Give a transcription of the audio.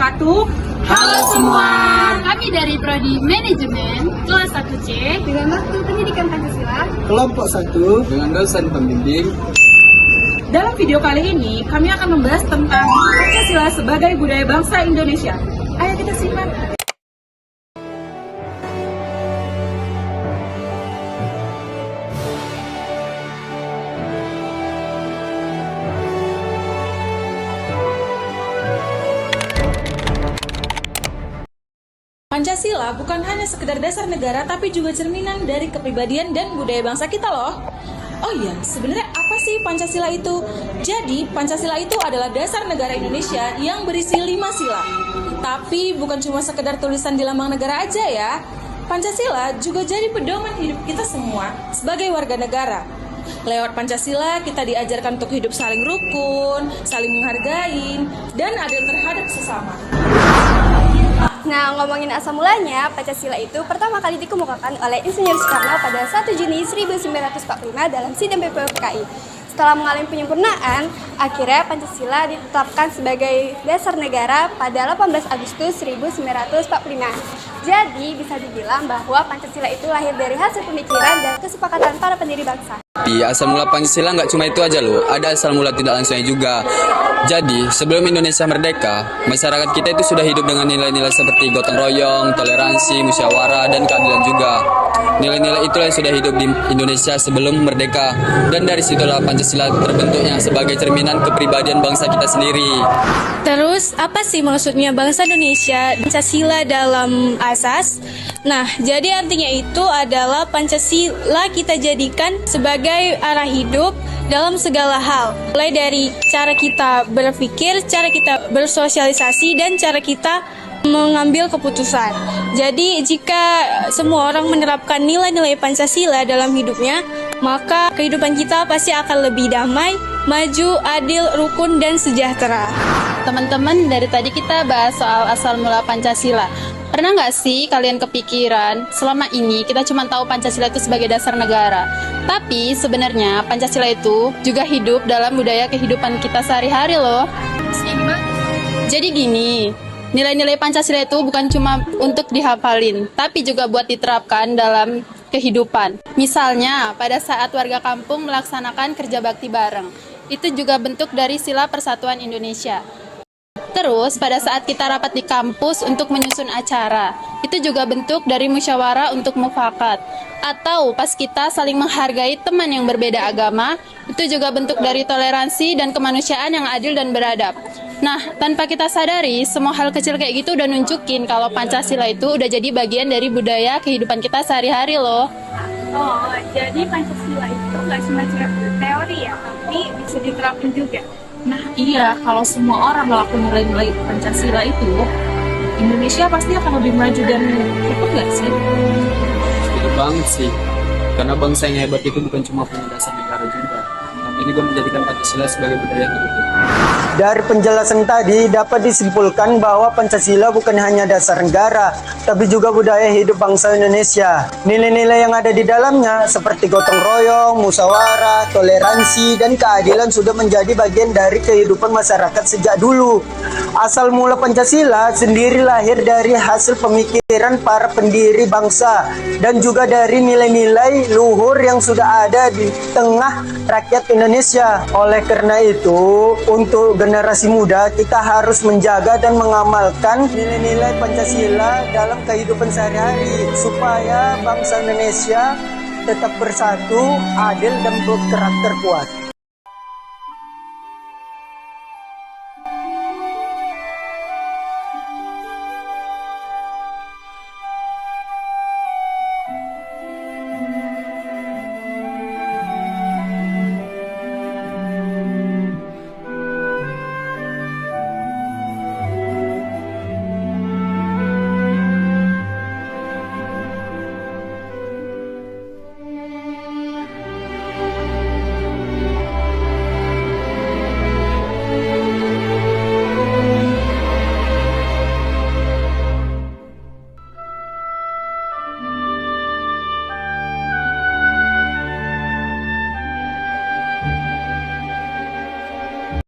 wabarakatuh. Halo semua. Kami dari Prodi Manajemen kelas 1C dengan waktu pendidikan Pancasila Kelompok 1 dengan dosen pembimbing. Dalam video kali ini, kami akan membahas tentang Pancasila sebagai budaya bangsa Indonesia. Ayo kita simak. Pancasila bukan hanya sekedar dasar negara, tapi juga cerminan dari kepribadian dan budaya bangsa kita loh. Oh iya, sebenarnya apa sih Pancasila itu? Jadi, Pancasila itu adalah dasar negara Indonesia yang berisi 5 sila. Tapi bukan cuma sekedar tulisan di lambang negara aja ya. Pancasila juga jadi pedoman hidup kita semua sebagai warga negara. Lewat Pancasila, kita diajarkan untuk hidup saling rukun, saling menghargai, dan adil terhadap sesama. Nah, ngomongin asal mulanya, Pancasila itu pertama kali dikemukakan oleh Insinyur Soekarno pada 1 Juni 1945 dalam sidang PPKI. Setelah mengalami penyempurnaan, akhirnya Pancasila ditetapkan sebagai dasar negara pada 18 Agustus 1945. Jadi, bisa dibilang bahwa Pancasila itu lahir dari hasil pemikiran dan kesepakatan para pendiri bangsa. Di asal mula Pancasila nggak cuma itu aja loh, ada asal mula tidak langsungnya juga. Jadi, sebelum Indonesia merdeka, masyarakat kita itu sudah hidup dengan nilai-nilai seperti gotong royong, toleransi, musyawarah, dan keadilan juga. Nilai-nilai itulah yang sudah hidup di Indonesia sebelum merdeka. Dan dari situlah Pancasila terbentuknya sebagai cerminan kepribadian bangsa kita sendiri. Terus, apa sih maksudnya bangsa Indonesia, Pancasila dalam asas? Nah, jadi artinya itu adalah Pancasila kita jadikan sebagai arah hidup dalam segala hal. Mulai dari cara kita berpikir, cara kita bersosialisasi, dan cara kita mengambil keputusan. Jadi, jika semua orang menerapkan nilai-nilai Pancasila dalam hidupnya, maka kehidupan kita pasti akan lebih damai, maju, adil, rukun, dan sejahtera. Teman-teman, dari tadi kita bahas soal asal mula Pancasila. Pernah nggak sih kalian kepikiran selama ini kita cuma tahu Pancasila itu sebagai dasar negara, tapi sebenarnya Pancasila itu juga hidup dalam budaya kehidupan kita sehari-hari loh. Jadi gini, nilai-nilai Pancasila itu bukan cuma untuk dihafalin, tapi juga buat diterapkan dalam kehidupan. Misalnya, pada saat warga kampung melaksanakan kerja bakti bareng, itu juga bentuk dari sila persatuan Indonesia. Terus, pada saat kita rapat di kampus untuk menyusun acara, itu juga bentuk dari musyawarah untuk mufakat. Atau pas kita saling menghargai teman yang berbeda agama, itu juga bentuk dari toleransi dan kemanusiaan yang adil dan beradab. Nah, tanpa kita sadari, semua hal kecil kayak gitu udah nunjukin kalau Pancasila itu udah jadi bagian dari budaya kehidupan kita sehari-hari loh. Oh, jadi Pancasila itu nggak cuma teori ya, tapi bisa diterapkan juga. Nah iya, kalau semua orang ngelakuin nilai-nilai Pancasila itu, Indonesia pasti akan lebih maju dan rukun nggak sih? Setuju banget sih, karena bangsa yang hebat itu bukan cuma punya dasar negara juga, tapi juga menjadikan Pancasila sebagai budaya hidup. Dari penjelasan tadi dapat disimpulkan bahwa Pancasila bukan hanya dasar negara, tapi juga budaya hidup bangsa Indonesia. Nilai-nilai yang ada di dalamnya seperti gotong royong, musyawarah, toleransi, dan keadilan sudah menjadi bagian dari kehidupan masyarakat sejak dulu. Asal mula Pancasila sendiri lahir dari hasil pemikiran para pendiri bangsa dan juga dari nilai-nilai luhur yang sudah ada di tengah rakyat Indonesia. Oleh karena itu, untuk generasi muda, kita harus menjaga dan mengamalkan nilai-nilai Pancasila dalam kehidupan sehari-hari supaya bangsa Indonesia tetap bersatu, adil, dan berkarakter kuat.